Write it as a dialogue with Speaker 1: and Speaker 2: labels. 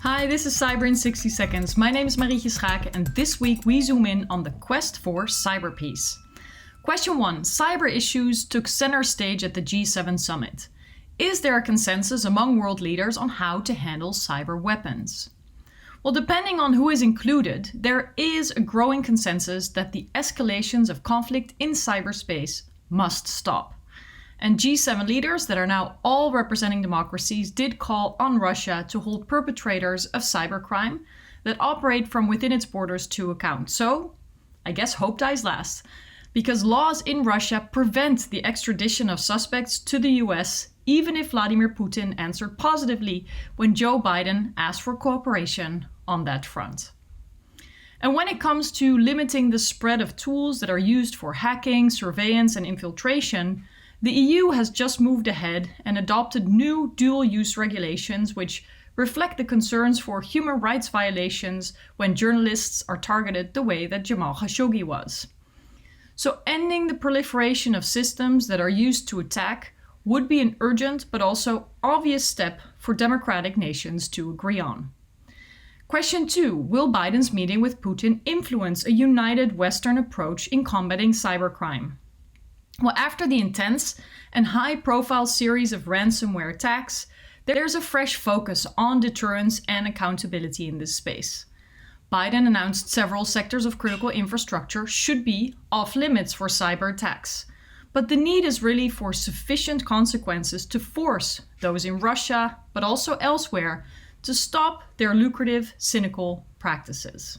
Speaker 1: Hi, this is Cyber in 60 Seconds. My name is Marietje Schaake and this week we zoom in on the quest for cyber peace. Question 1. Cyber issues took center stage at the G7 summit. Is there a consensus among world leaders on how to handle cyber weapons? Well, depending on who is included, there is a growing consensus that the escalations of conflict in cyberspace must stop. And G7 leaders that are now all representing democracies did call on Russia to hold perpetrators of cybercrime that operate from within its borders to account. So, I guess hope dies last, because laws in Russia prevent the extradition of suspects to the US, even if Vladimir Putin answered positively when Joe Biden asked for cooperation on that front. And when it comes to limiting the spread of tools that are used for hacking, surveillance, and infiltration, the EU has just moved ahead and adopted new dual-use regulations which reflect the concerns for human rights violations when journalists are targeted the way that Jamal Khashoggi was. So ending the proliferation of systems that are used to attack would be an urgent but also obvious step for democratic nations to agree on. Question 2. Will Biden's meeting with Putin influence a united Western approach in combating cybercrime? Well, after the intense and high-profile series of ransomware attacks, there's a fresh focus on deterrence and accountability in this space. Biden announced several sectors of critical infrastructure should be off-limits for cyber attacks. But the need is really for sufficient consequences to force those in Russia, but also elsewhere, to stop their lucrative, cynical practices.